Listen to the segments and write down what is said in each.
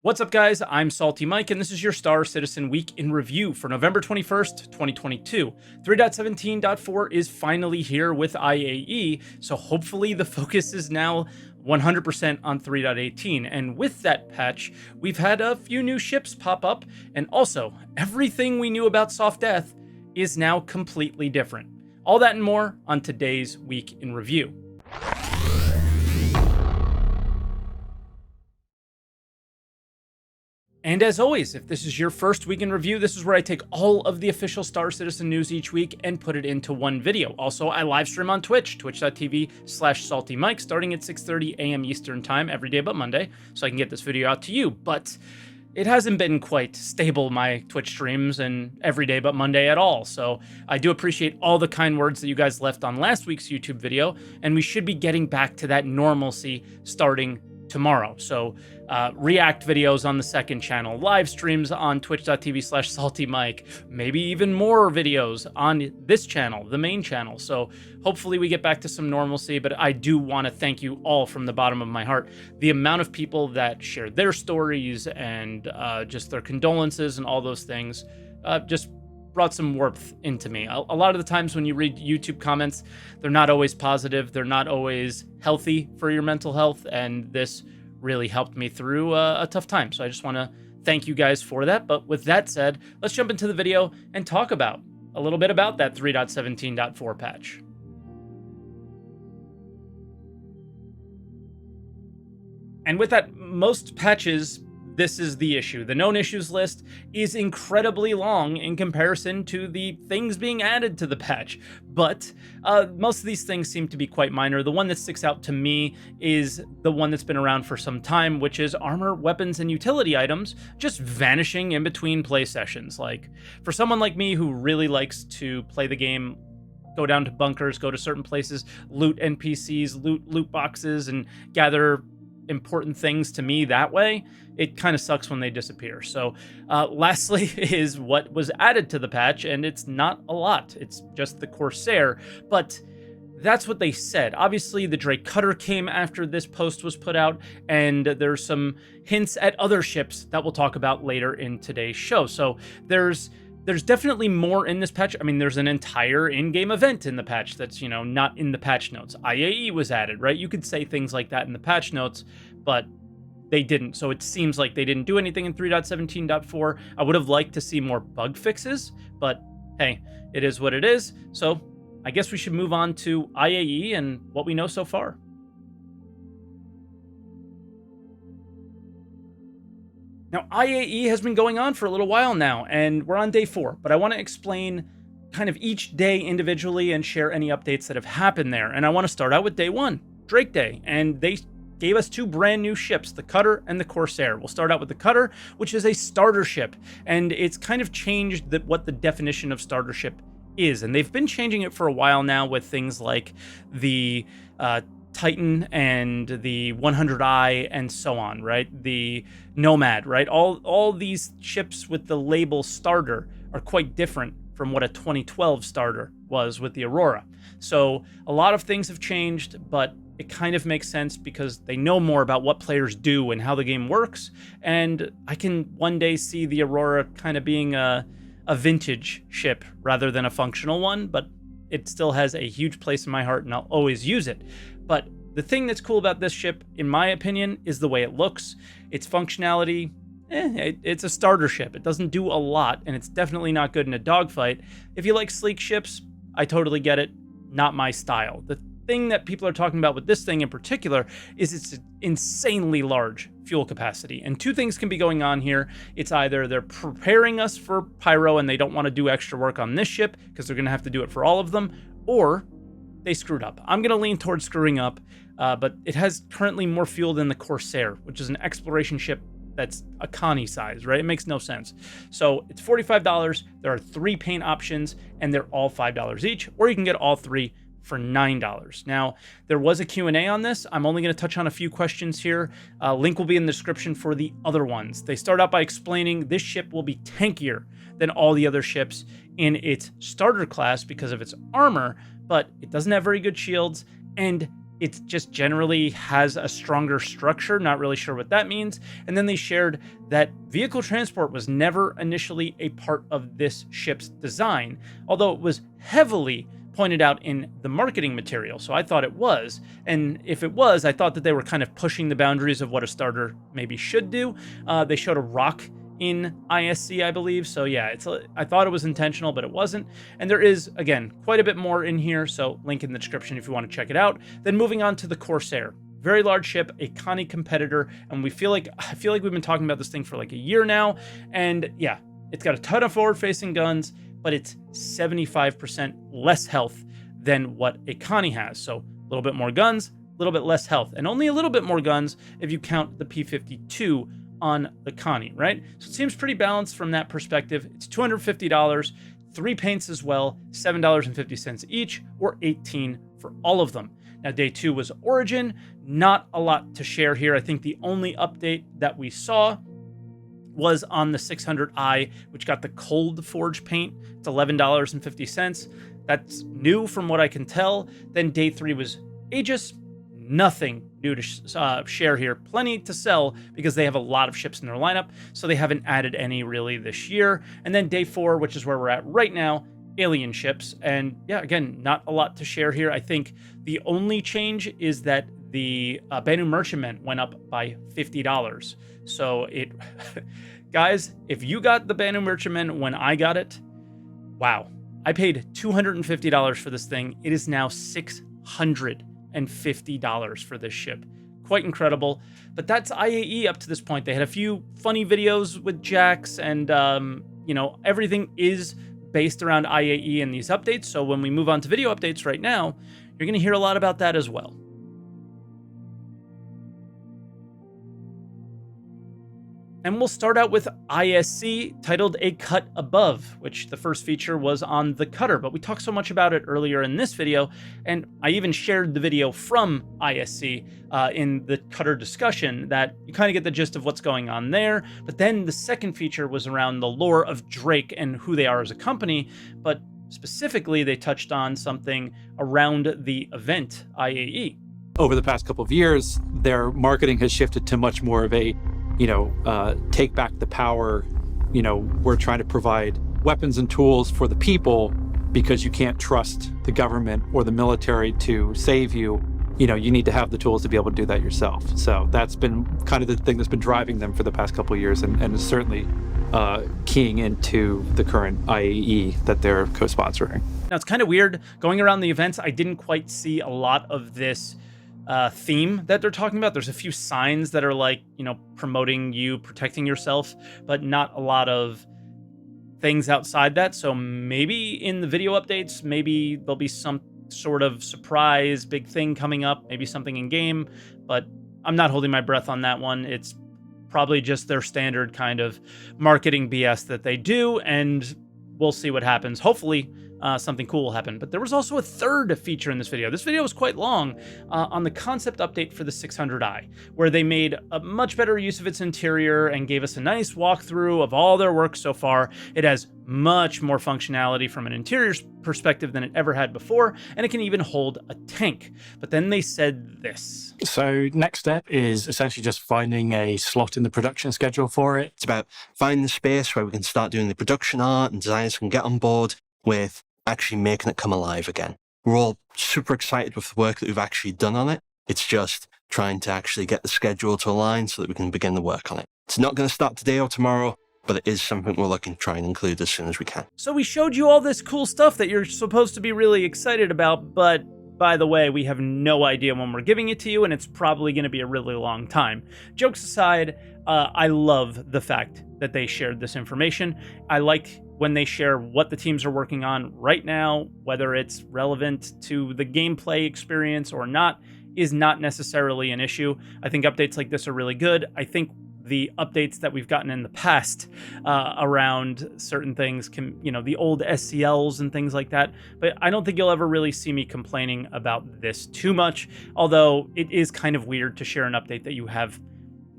What's up, guys? I'm SaltEMike, and this is your Star Citizen Week in Review for November 21st, 2022. 3.17.4 is finally here with IAE, so hopefully the focus is now 100% on 3.18. And with that patch, we've had a few new ships pop up, and also everything we knew about Soft Death is now completely different. All that and more on today's Week in Review. And as always, if this is your first week in review, this is where I take all of the official Star Citizen news each week and put it into one video. Also, I live stream on Twitch, twitch.tv/SaltEMike, starting at 6:30 a.m. Eastern time every day but Monday, so I can get this video out to you. But it hasn't been quite stable, my Twitch streams, and every day but Monday at all. So I do appreciate all the kind words that you guys left on last week's YouTube video, and we should be getting back to that normalcy starting tomorrow. So react videos on the second channel, live streams on twitch.tv/SaltEMike, maybe even more videos on this channel, the main channel. So hopefully we get back to some normalcy, but I do want to thank you all from the bottom of my heart. The amount of people that shared their stories and just their condolences and all those things just brought some warmth into me. A lot of the times when you read YouTube comments, they're not always positive, they're not always healthy for your mental health, and this really helped me through a tough time. So I just want to thank you guys for that. But with that said, let's jump into the video and talk about a little bit about that 3.17.4 patch. And with that, most patches, this is the issue. The known issues list is incredibly long in comparison to the things being added to the patch, but most of these things seem to be quite minor. The one that sticks out to me is the one that's been around for some time, which is armor, weapons, and utility items just vanishing in between play sessions. Like, for someone like me who really likes to play the game, go down to bunkers, go to certain places, loot NPCs, loot boxes, and gather important things to me that way, it kind of sucks when they disappear. So lastly is what was added to the patch, and it's not a lot. It's just the Corsair, but that's what they said. Obviously, the Drake Cutter came after this post was put out, and there's some hints at other ships that we'll talk about later in today's show. So there's definitely more in this patch. I mean, there's an entire in-game event in the patch that's, you know, not in the patch notes. IAE was added, right? You could say things like that in the patch notes, but they didn't. So it seems like they didn't do anything in 3.17.4. I would have liked to see more bug fixes, but hey, it is what it is. So I guess we should move on to IAE and what we know so far. Now, IAE has been going on for a little while now, and we're on day 4, but I want to explain kind of each day individually and share any updates that have happened there. And I want to start out with day 1, Drake Day, and they gave us 2 brand new ships, the Cutter and the Corsair. We'll start out with the Cutter, which is a starter ship, and it's kind of changed what the definition of starter ship is, and they've been changing it for a while now with things like the Titan and the 100i and so on, right? The Nomad, right? All these ships with the label starter are quite different from what a 2012 starter was with the Aurora. So a lot of things have changed, but it kind of makes sense because they know more about what players do and how the game works. And I can one day see the Aurora kind of being a vintage ship rather than a functional one, but it still has a huge place in my heart and I'll always use it. But the thing that's cool about this ship, in my opinion, is the way it looks. Its functionality, it's a starter ship. It doesn't do a lot, and it's definitely not good in a dogfight. If you like sleek ships, I totally get it. Not my style. The thing that people are talking about with this thing in particular is its insanely large fuel capacity. And 2 things can be going on here. It's either they're preparing us for Pyro and they don't want to do extra work on this ship because they're going to have to do it for all of them, or they screwed up. I'm going to lean towards screwing up, but it has currently more fuel than the Corsair, which is an exploration ship that's a Connie size, right? It makes no sense. So it's $45. There are 3 paint options, and they're all $5 each, or you can get all 3 for $9. Now, there was a Q&A on this. I'm only going to touch on a few questions here. Link will be in the description for the other ones. They start out by explaining this ship will be tankier than all the other ships in its starter class because of its armor, but it doesn't have very good shields, and it just generally has a stronger structure. Not really sure what that means. And then they shared that vehicle transport was never initially a part of this ship's design, although it was heavily pointed out in the marketing material. So I thought it was. And if it was, I thought that they were kind of pushing the boundaries of what a starter maybe should do. They showed a rock in ISC, I believe. So yeah, I thought it was intentional, but it wasn't. And there is, again, quite a bit more in here. So link in the description if you want to check it out. Then moving on to the Corsair. Very large ship, a Connie competitor. And I feel like we've been talking about this thing for like a year now. And yeah, it's got a ton of forward-facing guns, but it's 75% less health than what a Connie has. So a little bit more guns, a little bit less health, and only a little bit more guns if you count the P52 on the Connie, right? So it seems pretty balanced from that perspective. It's $250, 3 paints as well, $7.50 each, or $18 for all of them. Now, day 2 was Origin. Not a lot to share here. I think the only update that we saw was on the 600i, which got the cold forge paint. It's $11.50. That's new from what I can tell. Then day 3 was Aegis. Nothing new to share here. Plenty to sell because they have a lot of ships in their lineup, so they haven't added any really this year. And then day 4, which is where we're at right now, alien ships. And yeah, again, not a lot to share here. I think the only change is that the Banu Merchantman went up by $50. So it, guys, if you got the Banu Merchantman when I got it, wow. I paid $250 for this thing. It is now $650 for this ship. Quite incredible. But that's IAE up to this point. They had a few funny videos with Jax, and you know, everything is based around IAE in these updates. So when we move on to video updates right now, you're going to hear a lot about that as well. And we'll start out with ISC, titled A Cut Above, which the first feature was on the cutter, but we talked so much about it earlier in this video, and I even shared the video from ISC in the cutter discussion that you kind of get the gist of what's going on there. But then the second feature was around the lore of Drake and who they are as a company, but specifically they touched on something around the event, IAE. Over the past couple of years, their marketing has shifted to much more of a take back the power. We're trying to provide weapons and tools for the people because you can't trust the government or the military to save you. You need to have the tools to be able to do that yourself. So that's been kind of the thing that's been driving them for the past couple of years, and is certainly keying into the current IAE that they're co-sponsoring. Now, it's kind of weird going around the events. I didn't quite see a lot of this theme that they're talking about. There's a few signs that are like, promoting you, protecting yourself, but not a lot of things outside that. So maybe in the video updates, maybe there'll be some sort of surprise big thing coming up, maybe something in game, but I'm not holding my breath on that one. It's probably just their standard kind of marketing BS that they do, and we'll see what happens. Hopefully something cool will happen. But there was also a third feature in this video. This video was quite long on the concept update for the 600i, where they made a much better use of its interior and gave us a nice walkthrough of all their work so far. It has much more functionality from an interior perspective than it ever had before, and it can even hold a tank. But then they said this. So next step is essentially just finding a slot in the production schedule for it. It's about finding the space where we can start doing the production art and designers can get on board with actually making it come alive again. We're all super excited with the work that we've actually done on it. It's just trying to actually get the schedule to align so that we can begin the work on it. It's not going to start today or tomorrow, but it is something we're looking to try and include as soon as we can. So we showed you all this cool stuff that you're supposed to be really excited about, but by the way, we have no idea when we're giving it to you, and it's probably going to be a really long time. Jokes aside, I love the fact that they shared this information. I like when they share what the teams are working on right now, whether it's relevant to the gameplay experience or not, is not necessarily an issue. I think updates like this are really good. I think the updates that we've gotten in the past around certain things can, the old SCLs and things like that. But I don't think you'll ever really see me complaining about this too much, although it is kind of weird to share an update that you have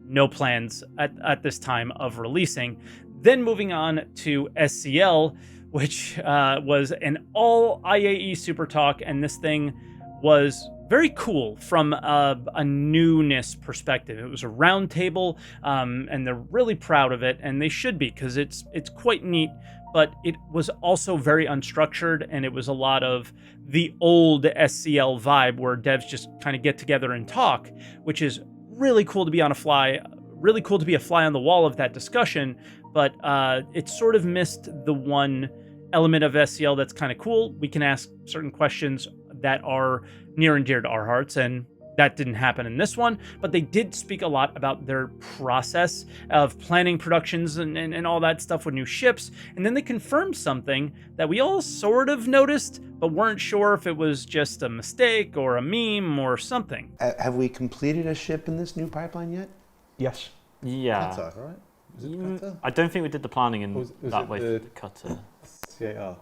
no plans at this time of releasing. Then moving on to SCL, which was an all IAE Super Talk, and this thing was very cool from a newness perspective. It was a round table, and they're really proud of it, and they should be, because it's quite neat. But it was also very unstructured, and it was a lot of the old SCL vibe where devs just kind of get together and talk, which is really cool to be on a fly, really cool to be a fly on the wall of that discussion. But it sort of missed the one element of SCL that's kind of cool. We can ask certain questions that are near and dear to our hearts, and that didn't happen in this one. But they did speak a lot about their process of planning productions and all that stuff with new ships. And then they confirmed something that we all sort of noticed, but weren't sure if it was just a mistake or a meme or something. Have we completed a ship in this new pipeline yet? Yes. Yeah. Cutter, right? Was it Cutter? I don't think we did the planning in Was that it way for the- the cutter. CAR. Are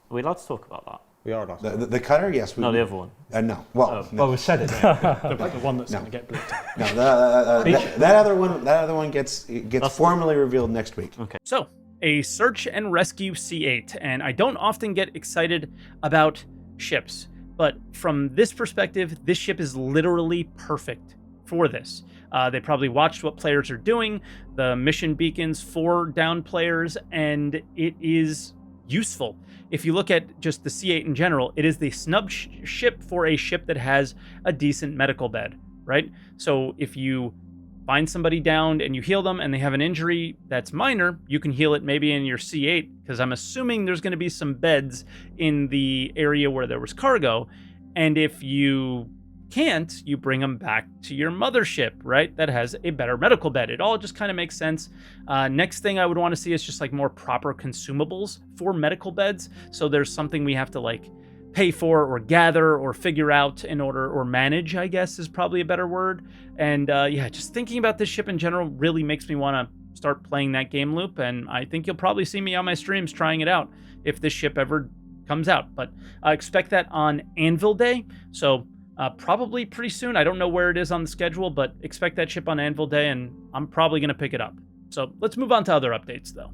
we allowed to talk about that? We are not. The cutter, yes. No, the other one. No. Well, Well, no. we said it. The one that's No. going to get blipped out. No, that other one gets formally revealed next week. Okay. So, a search and rescue C8, and I don't often get excited about ships, but from this perspective, this ship is literally perfect for this. They probably watched what players are doing, the mission beacons for down players, and it is useful. If you look at just the C8 in general, it is the snub ship for a ship that has a decent medical bed, right? So if you find somebody downed and you heal them and they have an injury that's minor, you can heal it maybe in your C8, because I'm assuming there's going to be some beds in the area where there was cargo. And if you can't, you bring them back to your mothership, right? That has a better medical bed. It all just kind of makes sense. Next thing I would want to see is just like more proper consumables for medical beds. So there's something we have to like pay for or gather or figure out in order, or manage, I guess is probably a better word. And yeah, just thinking about this ship in general really makes me want to start playing that game loop. And I think you'll probably see me on my streams trying it out if this ship ever comes out. But expect that on Anvil Day. So probably pretty soon. I don't know where it is on the schedule, but expect that ship on Anvil Day, and I'm probably going to pick it up. So let's move on to other updates, though.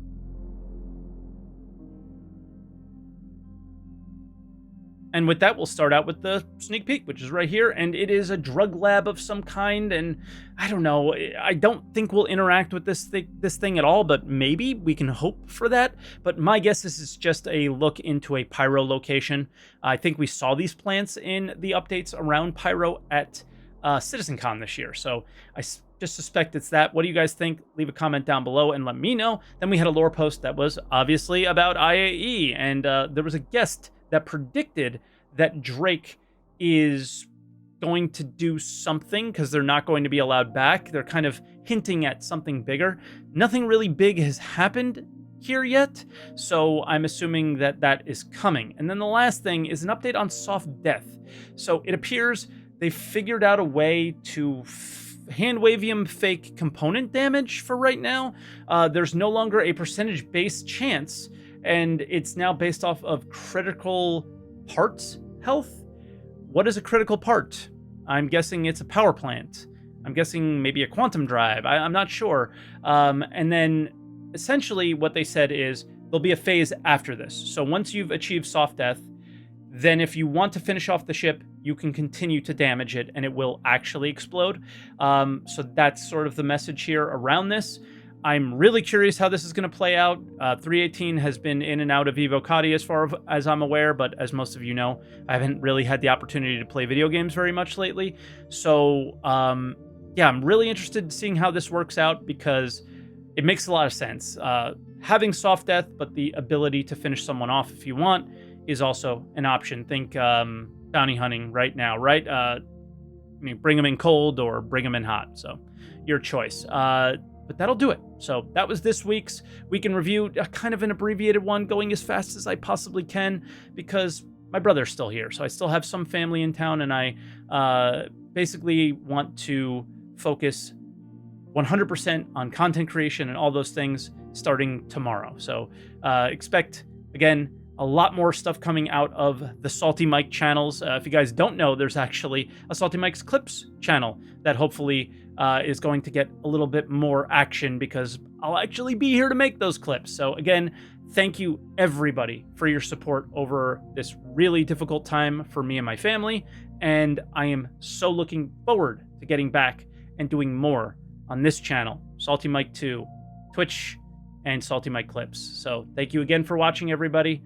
And with that, we'll start out with the sneak peek, which is right here. And it is a drug lab of some kind. And I don't know, I don't think we'll interact with this thing at all, but maybe we can hope for that. But my guess is just a look into a pyro location. I think we saw these plants in the updates around pyro at CitizenCon this year. So I just suspect it's that. What do you guys think? Leave a comment down below and let me know. Then we had a lore post that was obviously about IAE. And there was a guest that predicted that Drake is going to do something, because they're not going to be allowed back. They're kind of hinting at something bigger. Nothing really big has happened here yet, so I'm assuming that that is coming. And then the last thing is an update on Soft Death. So it appears they figured out a way to hand-wavium fake component damage for right now. There's no longer a percentage-based chance, and it's now based off of critical parts health. What is a critical part? I'm guessing it's a power plant. I'm guessing maybe a quantum drive. I'm not sure. And then essentially what they said is there'll be a phase after this. So once you've achieved soft death, then if you want to finish off the ship, you can continue to damage it and it will actually explode. So that's sort of the message here around this. I'm really curious how this is going to play out. 318 has been in and out of Evocati as far as I'm aware, but as most of you know, I haven't really had the opportunity to play video games very much lately. So, yeah, I'm really interested in seeing how this works out, because it makes a lot of sense. Having soft death, but the ability to finish someone off if you want is also an option. Think bounty hunting right now, right? I mean, bring them in cold or bring them in hot. So your choice. But that'll do it. So that was this week's Week in Review, kind of an abbreviated one, going as fast as I possibly can, because my brother's still here. So I still have some family in town, and I basically want to focus 100% on content creation and all those things starting tomorrow. So expect, again, a lot more stuff coming out of the SaltEMike channels. If you guys don't know, there's actually a SaltEMike's Clips channel that hopefully is going to get a little bit more action, because I'll actually be here to make those clips. So again, thank you everybody for your support over this really difficult time for me and my family. and I am so looking forward to getting back and doing more on this channel, SaltEMike 2, Twitch, and SaltEMike Clips. So thank you again for watching, everybody.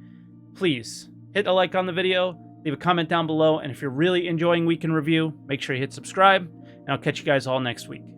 Please hit a like on the video, leave a comment down below, and if you're really enjoying Week in Review, make sure you hit subscribe, and I'll catch you guys all next week.